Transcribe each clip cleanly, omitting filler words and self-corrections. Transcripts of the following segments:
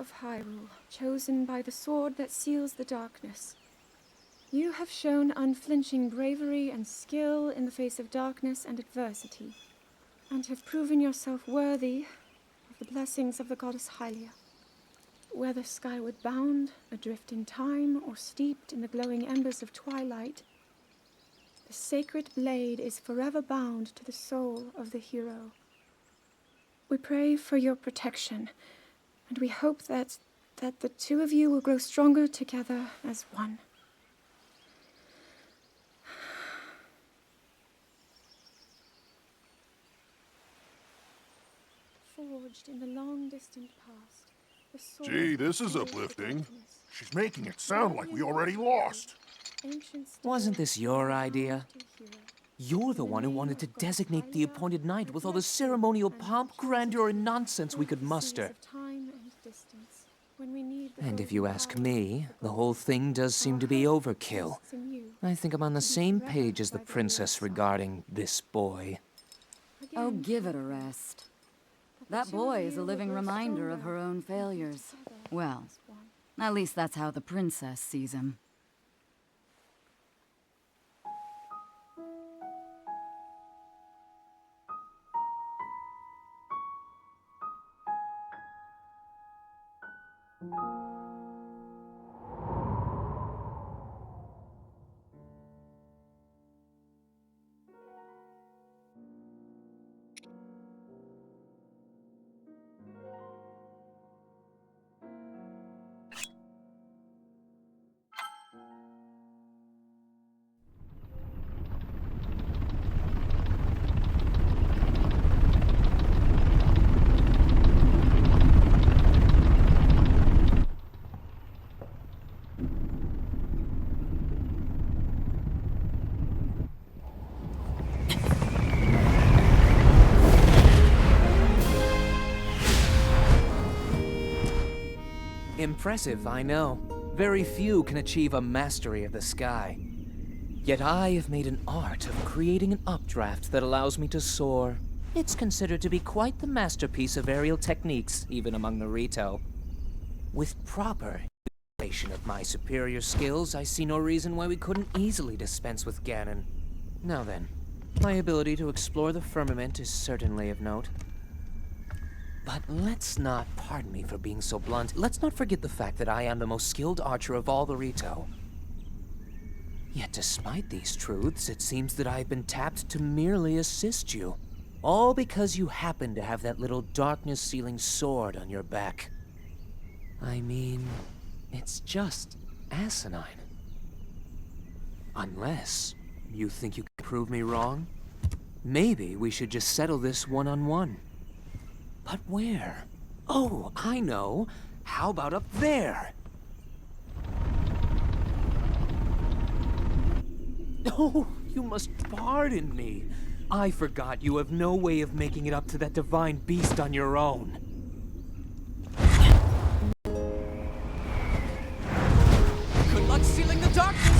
of Hyrule, chosen by the sword that seals the darkness. You have shown unflinching bravery and skill in the face of darkness and adversity, and have proven yourself worthy of the blessings of the goddess Hylia. Whether skyward bound, adrift in time, or steeped in the glowing embers of twilight, the sacred blade is forever bound to the soul of the hero. We pray for your protection, and we hope that the two of you will grow stronger together as one. Forged in the long distant past, the sword. Gee, this is uplifting. She's making it sound like we already lost. Wasn't this your idea? You're the one who wanted to designate the appointed knight with all the ceremonial pomp, grandeur, and nonsense we could muster. And if you ask me, the whole thing does seem to be overkill. I think I'm on the same page as the princess regarding this boy. Oh, give it a rest. That boy is a living reminder of her own failures. Well, at least that's how the princess sees him. Impressive, I know. Very few can achieve a mastery of the sky. Yet I have made an art of creating an updraft that allows me to soar. It's considered to be quite the masterpiece of aerial techniques, even among the Rito. With proper integration of my superior skills, I see no reason why we couldn't easily dispense with Ganon. Now then, my ability to explore the firmament is certainly of note. But let's not, pardon me for being so blunt, let's not forget the fact that I am the most skilled archer of all the Rito. Yet despite these truths, it seems that I've been tapped to merely assist you. All because you happen to have that little darkness-sealing sword on your back. I mean, it's just asinine. Unless you think you can prove me wrong? Maybe we should just settle this one-on-one. But where? Oh, I know. How about up there? Oh, you must pardon me. I forgot you have no way of making it up to that divine beast on your own. Good luck sealing the darkness!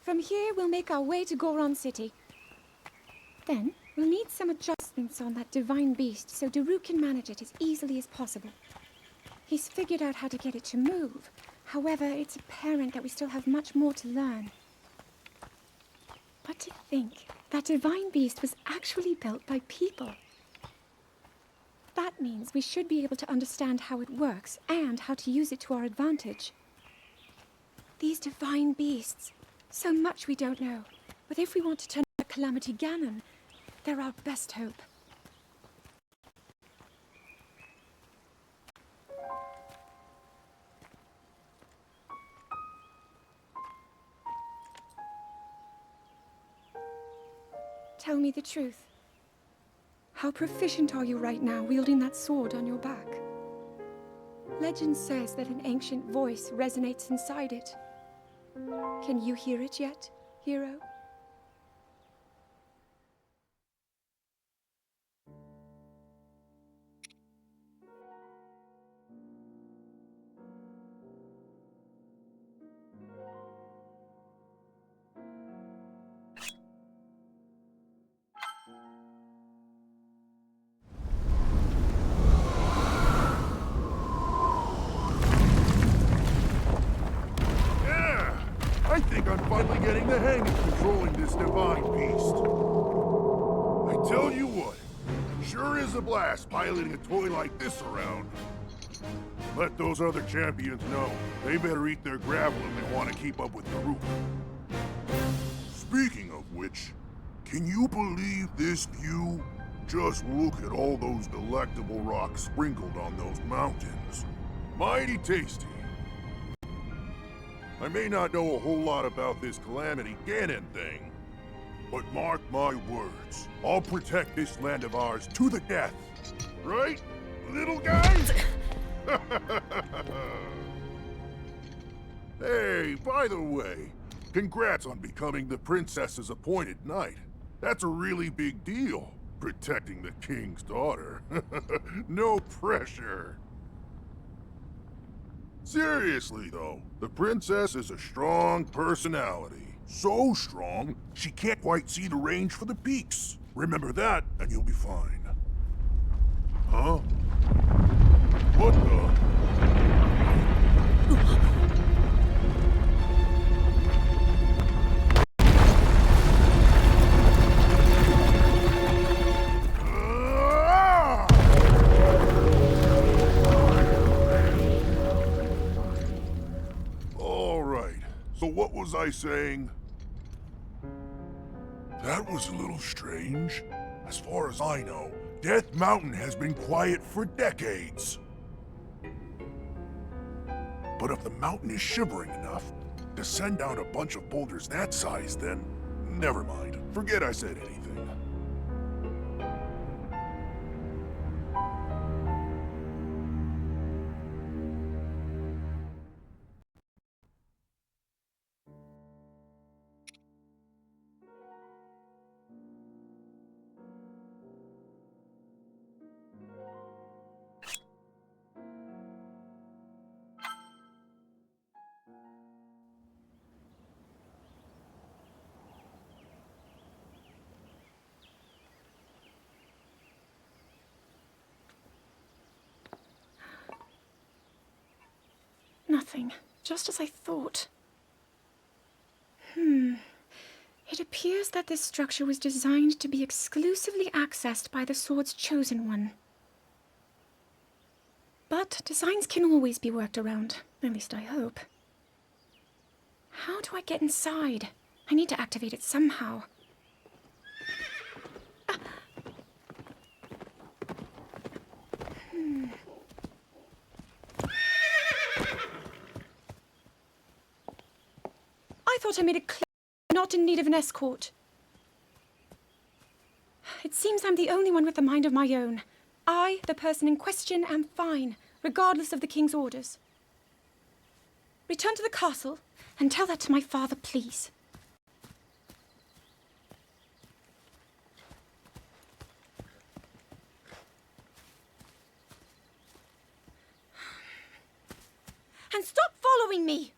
From here, we'll make our way to Goron City. Then, we'll need some adjustments on that divine beast so Daru can manage it as easily as possible. He's figured out how to get it to move. However, it's apparent that we still have much more to learn. But to think that divine beast was actually built by people. That means we should be able to understand how it works and how to use it to our advantage. These divine beasts... so much we don't know, but if we want to turn back Calamity Ganon, they're our best hope. Tell me the truth. How proficient are you right now wielding that sword on your back? Legend says that an ancient voice resonates inside it. Can you hear it yet, hero? Yeah! I think I'm finally getting the hang of controlling this divine beast. I tell you what, sure is a blast piloting a toy like this around. Let those other champions know. They better eat their gravel if they want to keep up with the group. Speaking of which, can you believe this view? Just look at all those delectable rocks sprinkled on those mountains. Mighty tasty. I may not know a whole lot about this Calamity Ganon thing, but mark my words, I'll protect this land of ours to the death. Right, little guys? Hey, by the way, congrats on becoming the princess's appointed knight. That's a really big deal, protecting the king's daughter. No pressure. Seriously, though, the princess is a strong personality. So strong, she can't quite see the range for the peaks. Remember that, and you'll be fine. Huh? What the? All right, so what was I saying? That was a little strange. As far as I know, Death Mountain has been quiet for decades. But if the mountain is shivering enough to send out a bunch of boulders that size, then never mind. Forget I said anything. Nothing. Just as I thought. It appears that this structure was designed to be exclusively accessed by the sword's chosen one. But designs can always be worked around. At least I hope. How do I get inside? I need to activate it somehow. I thought I made it clear I'm not in need of an escort. It seems I'm the only one with a mind of my own. I, the person in question, am fine, regardless of the king's orders. Return to the castle and tell that to my father, please. And stop following me!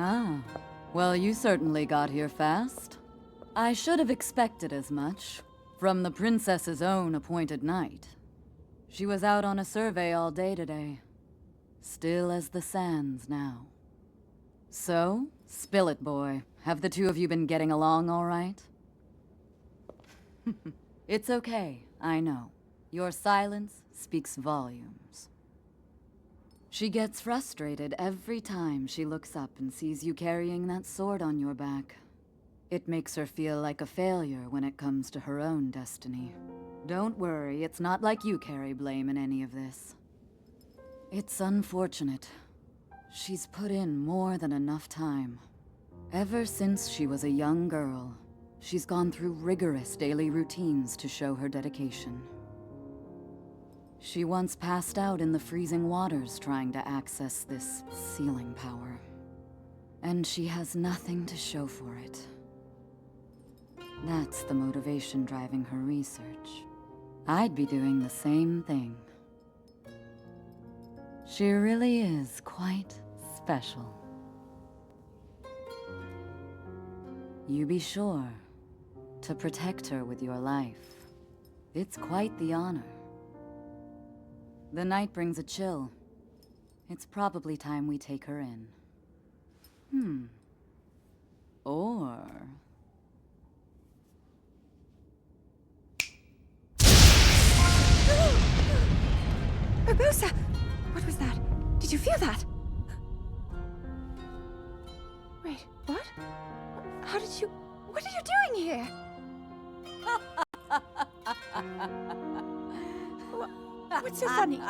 Ah, well, you certainly got here fast. I should have expected as much, from the princess's own appointed knight. She was out on a survey all day today. Still as the sands now. So, spill it, boy. Have the two of you been getting along all right? It's okay, I know. Your silence speaks volumes. She gets frustrated every time she looks up and sees you carrying that sword on your back. It makes her feel like a failure when it comes to her own destiny. Don't worry, it's not like you carry blame in any of this. It's unfortunate. She's put in more than enough time. Ever since she was a young girl, she's gone through rigorous daily routines to show her dedication. She once passed out in the freezing waters trying to access this sealing power. And she has nothing to show for it. That's the motivation driving her research. I'd be doing the same thing. She really is quite special. You be sure to protect her with your life. It's quite the honor. The night brings a chill. It's probably time we take her in. Or... Urbosa! What was that? Did you feel that? Wait, what? How did you... What are you doing here? What's so funny?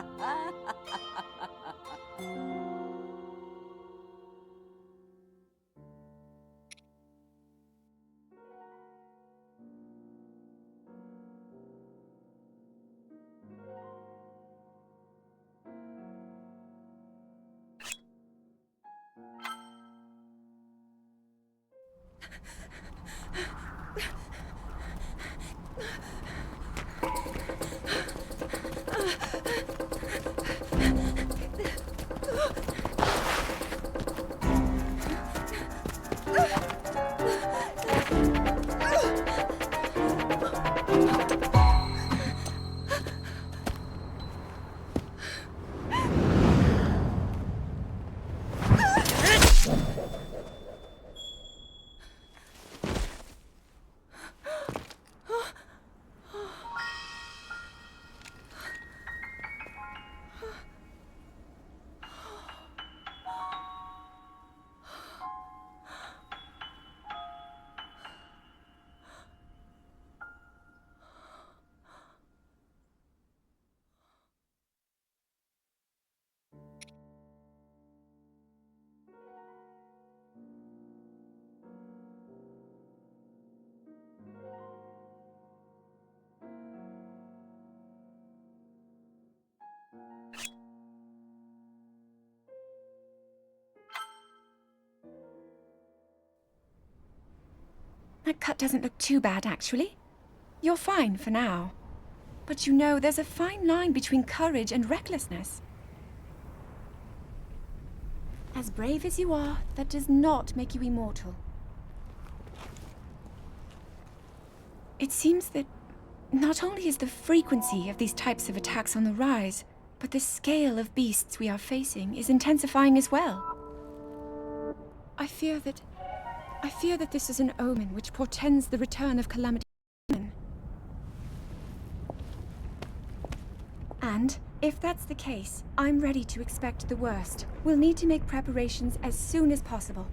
That cut doesn't look too bad, actually. You're fine for now. But you know, there's a fine line between courage and recklessness. As brave as you are, that does not make you immortal. It seems that not only is the frequency of these types of attacks on the rise, but the scale of beasts we are facing is intensifying as well. I fear that this is an omen which portends the return of calamity. And, if that's the case, I'm ready to expect the worst. We'll need to make preparations as soon as possible.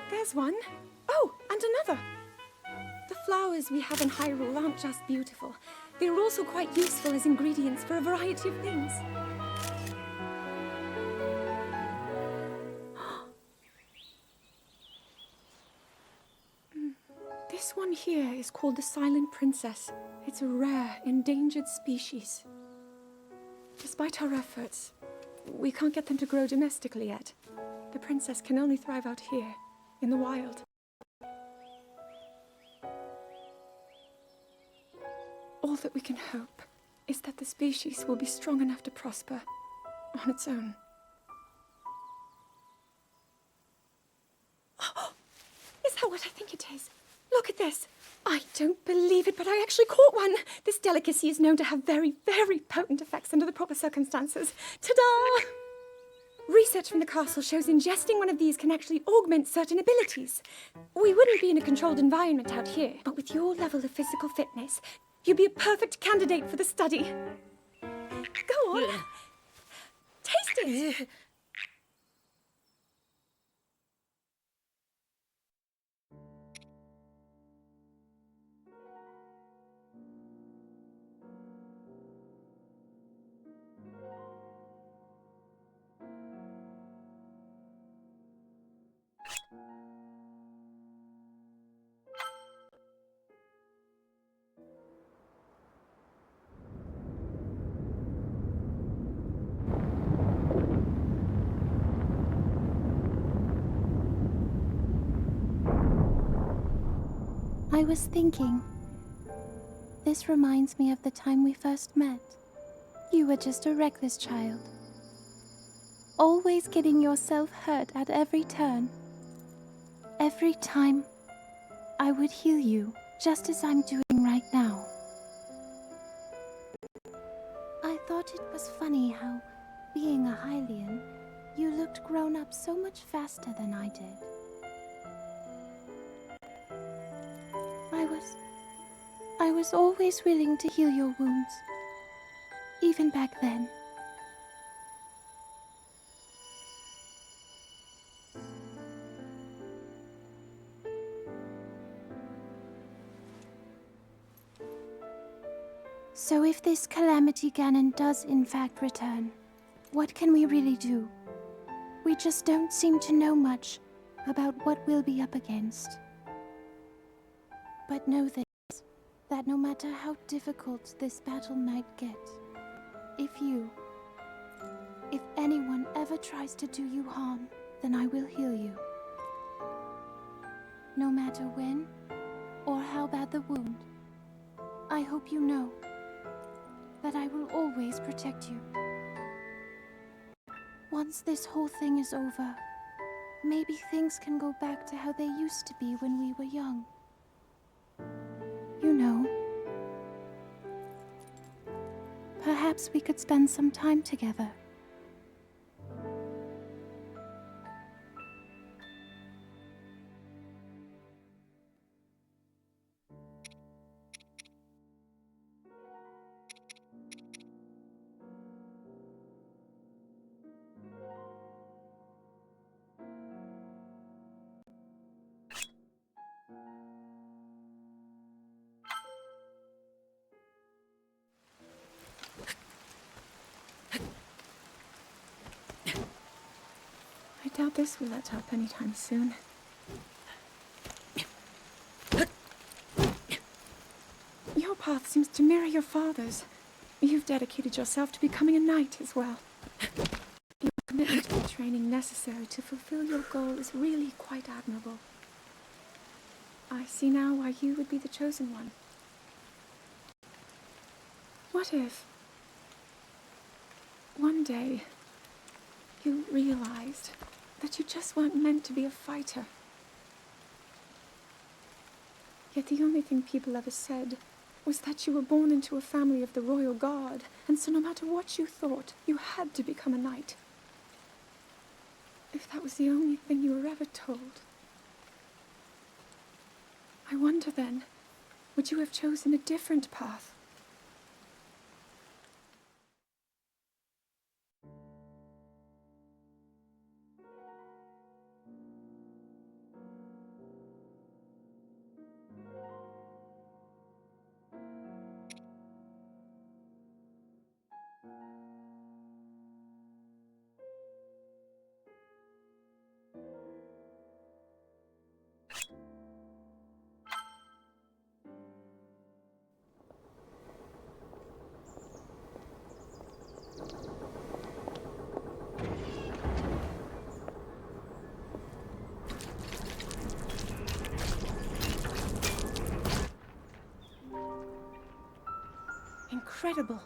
There's one. Oh, and another. The flowers we have in Hyrule aren't just beautiful. They're also quite useful as ingredients for a variety of things. This one here is called the Silent Princess. It's a rare, endangered species. Despite our efforts, we can't get them to grow domestically yet. The princess can only thrive out here, in the wild. all that we can hope is that the species will be strong enough to prosper on its own. Is that what I think it is? Look at this. I don't believe it, but I actually caught one. This delicacy is known to have very, very potent effects under the proper circumstances. Ta-da! Research from the castle shows ingesting one of these can actually augment certain abilities. We wouldn't be in a controlled environment out here, but with your level of physical fitness, you'd be a perfect candidate for the study. Go on. Taste it. I was thinking, this reminds me of the time we first met. You were just a reckless child, always getting yourself hurt at every turn. Every time, I would heal you, just as I'm doing right now. I thought it was funny how, being a Hylian, you looked grown up so much faster than I did. I was always willing to heal your wounds, even back then. So if this Calamity Ganon does in fact return, what can we really do? We just don't seem to know much about what we'll be up against. But know this, that no matter how difficult this battle might get, if anyone ever tries to do you harm, then I will heal you. No matter when or how bad the wound, I hope you know that I will always protect you. Once this whole thing is over, maybe things can go back to how they used to be when we were young. You know, perhaps we could spend some time together. I doubt this will let up anytime soon. Your path seems to mirror your father's. You've dedicated yourself to becoming a knight as well. Your commitment to the training necessary to fulfill your goal is really quite admirable. I see now why you would be the chosen one. What if one day you realized that you just weren't meant to be a fighter? Yet the only thing people ever said was that you were born into a family of the royal guard, and so no matter what you thought, you had to become a knight. If that was the only thing you were ever told, I wonder then, would you have chosen a different path? incredible.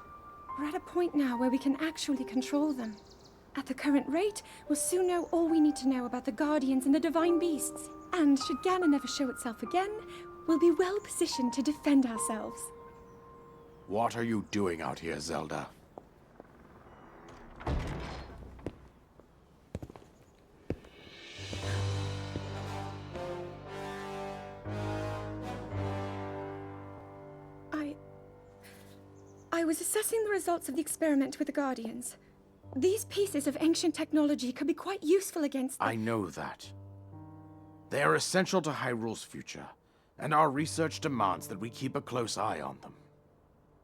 We're at a point now where we can actually control them. At the current rate, we'll soon know all we need to know about the Guardians and the Divine Beasts. And should Ganon ever show itself again, we'll be well positioned to defend ourselves. What are you doing out here, Zelda? I was assessing the results of the experiment with the Guardians. These pieces of ancient technology could be quite useful against them. I know that. They are essential to Hyrule's future, and our research demands that we keep a close eye on them.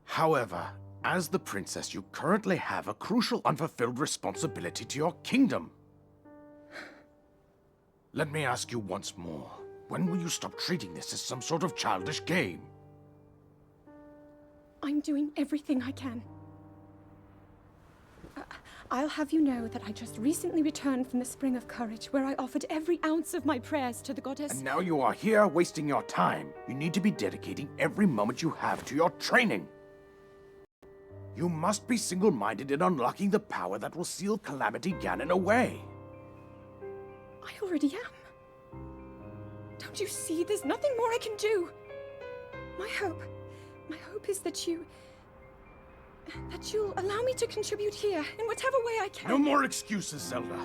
However, as the princess, you currently have a crucial unfulfilled responsibility to your kingdom. Let me ask you once more, when will you stop treating this as some sort of childish game? I'm doing everything I can. I'll have you know that I just recently returned from the Spring of Courage, where I offered every ounce of my prayers to the goddess. And now you are here wasting your time. You need to be dedicating every moment you have to your training. You must be single-minded in unlocking the power that will seal Calamity Ganon away. I already am. Don't you see? There's nothing more I can do. My hope is that you'll allow me to contribute here in whatever way I can. No more excuses, Zelda.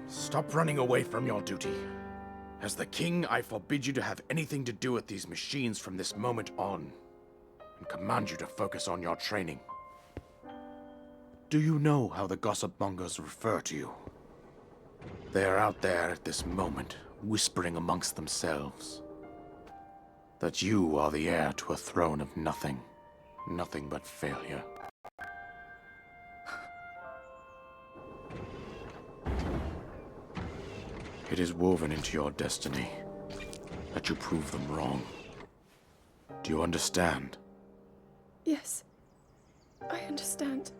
Stop running away from your duty. As the king, I forbid you to have anything to do with these machines from this moment on, and command you to focus on your training. Do you know how the gossip mongers refer to you? They are out there at this moment, whispering amongst themselves that you are the heir to a throne of nothing. Nothing but failure. It is woven into your destiny that you prove them wrong. Do you understand? Yes, I understand.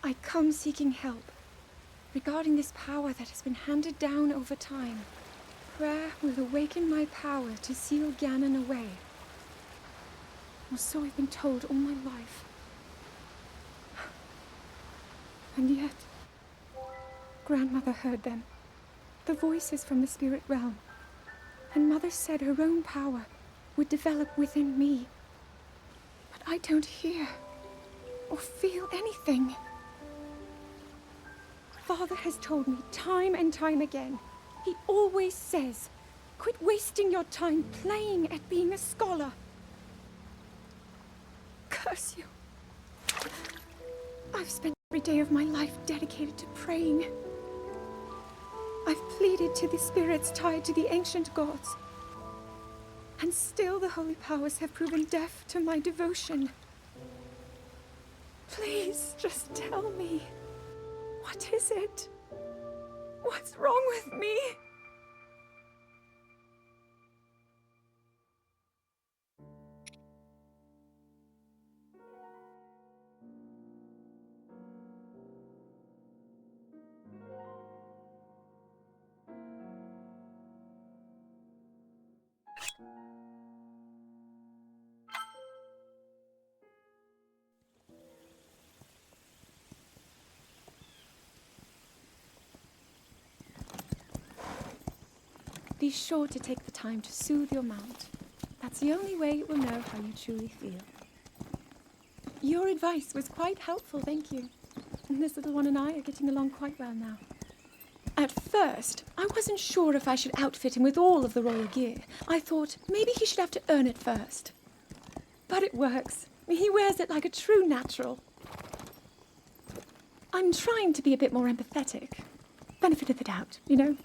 I come seeking help regarding this power that has been handed down over time. Prayer will awaken my power to seal Ganon away. Or so I've been told all my life. And yet, Grandmother heard them, the voices from the spirit realm. And Mother said her own power would develop within me. But I don't hear or feel anything. Father has told me time and time again. He always says, quit wasting your time playing at being a scholar. Curse you. I've spent every day of my life dedicated to praying. I've pleaded to the spirits tied to the ancient gods. And still the holy powers have proven deaf to my devotion. Please, just tell me. What is it? What's wrong with me? Be sure to take the time to soothe your mount. That's the only way it will know how you truly feel. Your advice was quite helpful, thank you. And this little one and I are getting along quite well now. At first, I wasn't sure if I should outfit him with all of the royal gear. I thought maybe he should have to earn it first. But it works. He wears it like a true natural. I'm trying to be a bit more empathetic. Benefit of the doubt, you know?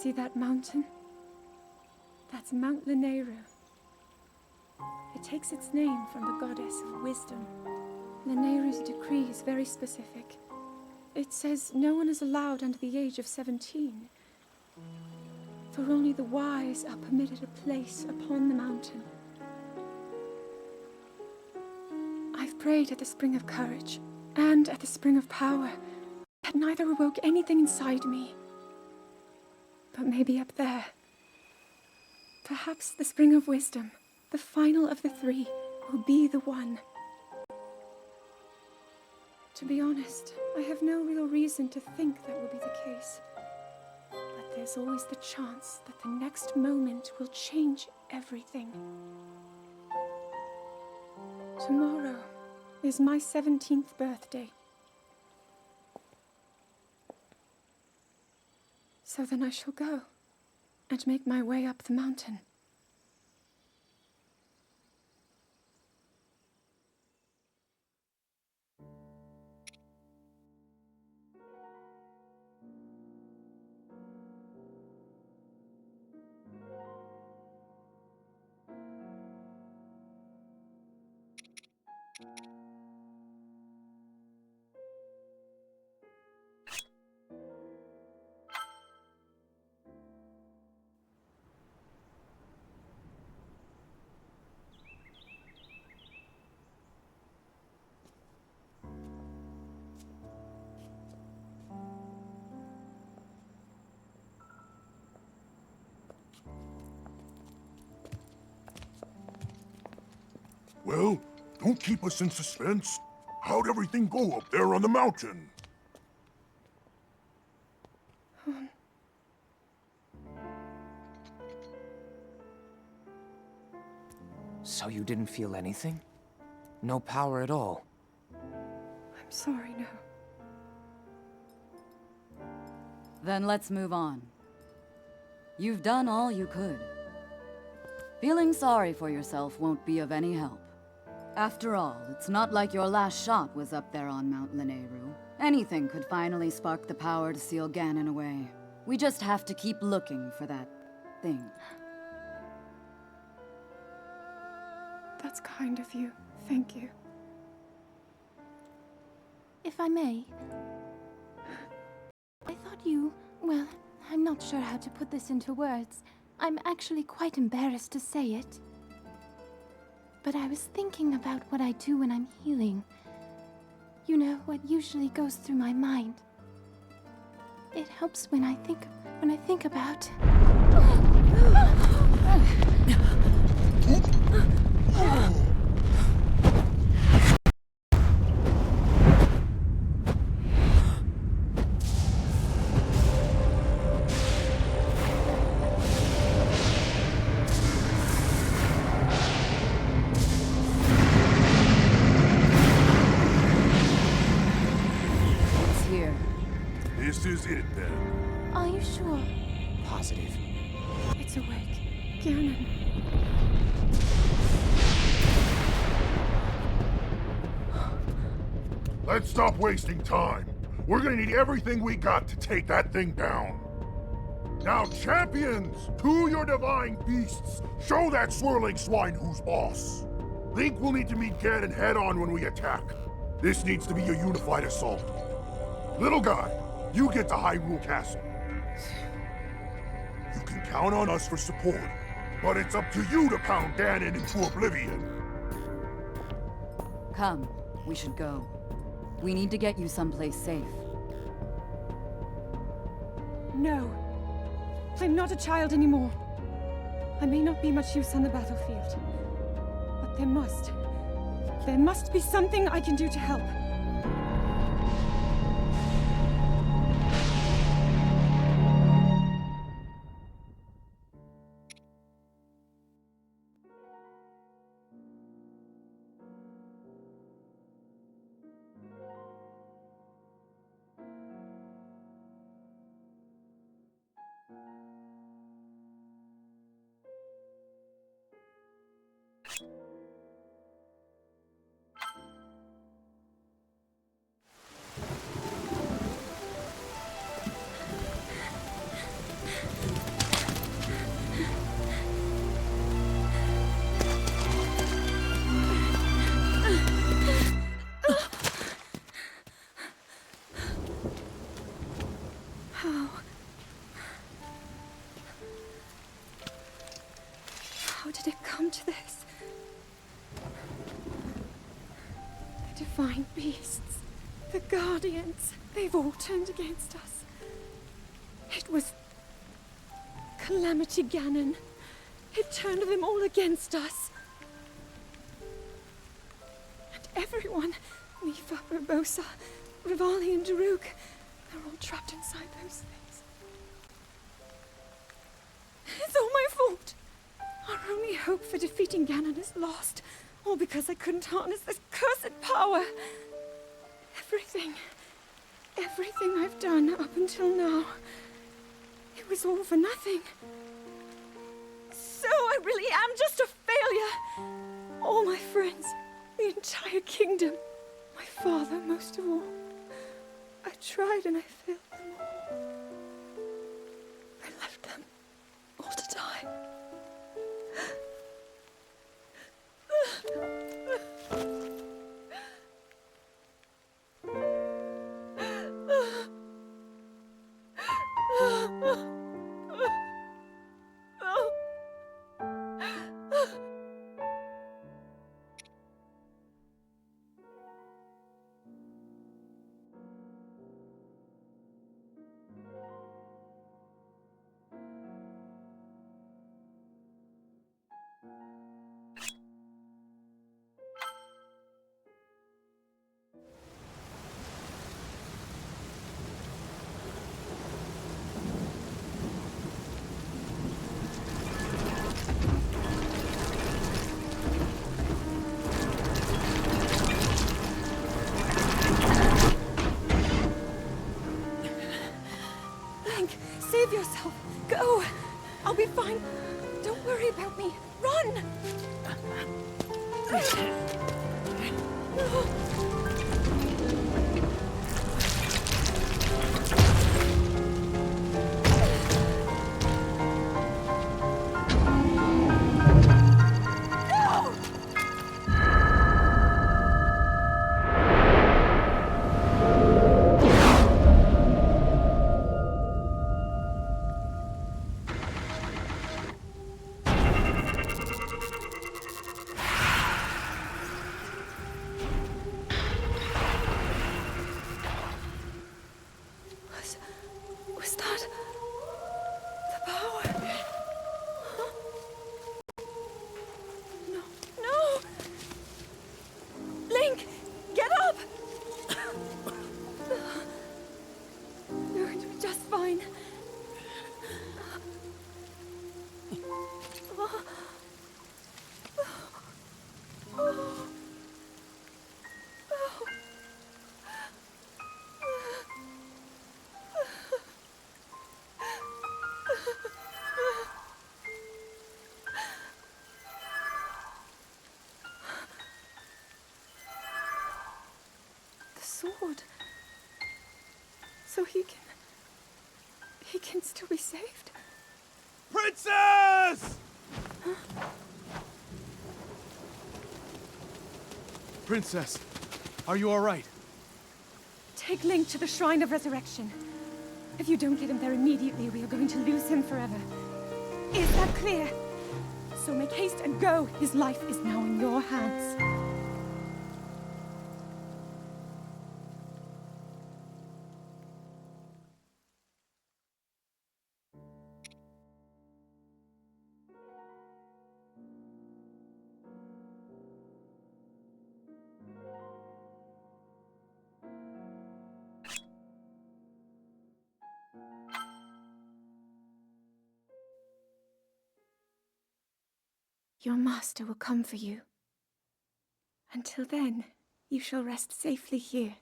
See that mountain? That's Mount Lanayru. It takes its name from the goddess of wisdom. Lanayru's decree is very specific. It says no one is allowed under the age of 17. For only the wise are permitted a place upon the mountain. I've prayed at the Spring of Courage and at the Spring of Power, but neither awoke anything inside me. But maybe up there, perhaps the Spring of Wisdom, the final of the three, will be the one. To be honest, I have no real reason to think that will be the case. But there's always the chance that the next moment will change everything. Tomorrow is my 17th birthday. So then I shall go and make my way up the mountain. Well, don't keep us in suspense. How'd everything go up there on the mountain? So you didn't feel anything? No power at all? I'm sorry, no. Then let's move on. You've done all you could. Feeling sorry for yourself won't be of any help. After all, it's not like your last shot was up there on Mount Lanayru. Anything could finally spark the power to seal Ganon away. We just have to keep looking for that thing. That's kind of you. Thank you. If I may, I thought you... Well, I'm not sure how to put this into words. I'm actually quite embarrassed to say it. But I was thinking about what I do when I'm healing. You know, what usually goes through my mind. It helps when I think about... It's here. This is it, then. Are you sure? Positive. It's awake. Ganon. Let's stop wasting time. We're gonna need everything we got to take that thing down. Now, champions, to your divine beasts, show that swirling swine who's boss. Link will need to meet Ganon head-on when we attack. This needs to be a unified assault. Little guy, you get to Hyrule Castle. You can count on us for support, but it's up to you to pound Ganon into oblivion. Come, we should go. We need to get you someplace safe. No. I'm not a child anymore. I may not be much use on the battlefield. But there must be something I can do to help. divine beasts, the Guardians, they've all turned against us. It was Calamity Ganon. It turned them all against us. And everyone, Mifa, Urbosa, Rivali and Daruk, they're all trapped inside those things. It's all my fault. Our only hope for defeating Ganon is lost, all because I couldn't harness this cursed power. Everything I've done up until now, it was all for nothing. So I really am just a failure. All my friends, the entire kingdom, my father most of all. I tried and I failed them all. I left them all to die. Save yourself. Go. I'll be fine. Don't worry about me. Run! Was that the power? Huh? No! Link, get up! You're going to be just fine. Sword. So he can still be saved? Princess! Huh? Princess, are you all right? Take Link to the Shrine of Resurrection. If you don't get him there immediately, we are going to lose him forever. Is that clear? So make haste and go. His life is now in your hands. Your master will come for you. Until then, you shall rest safely here.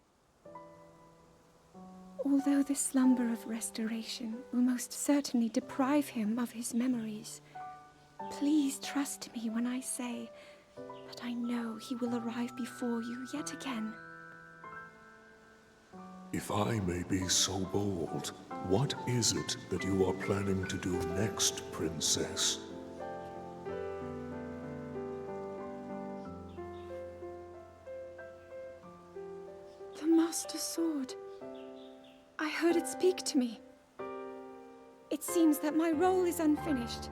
Although the slumber of restoration will most certainly deprive him of his memories, please trust me when I say that I know he will arrive before you yet again. If I may be so bold, what is it that you are planning to do next, Princess? The Master Sword. I heard it speak to me. It seems that my role is unfinished.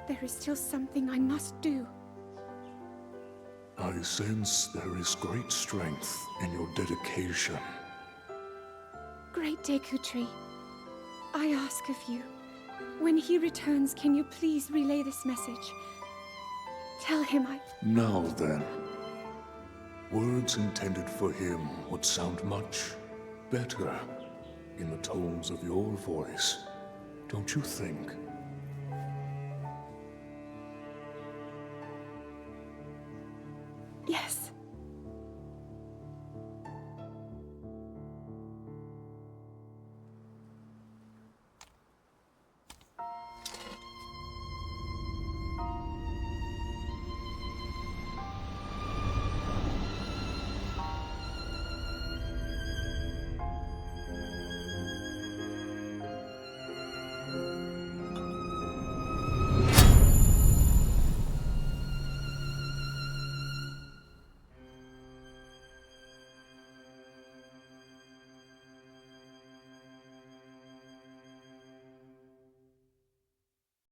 There is still something I must do. I sense there is great strength in your dedication. Great Dekutri, I ask of you, when he returns, can you please relay this message? Tell him I... Now then, words intended for him would sound much better in the tones of your voice, don't you think?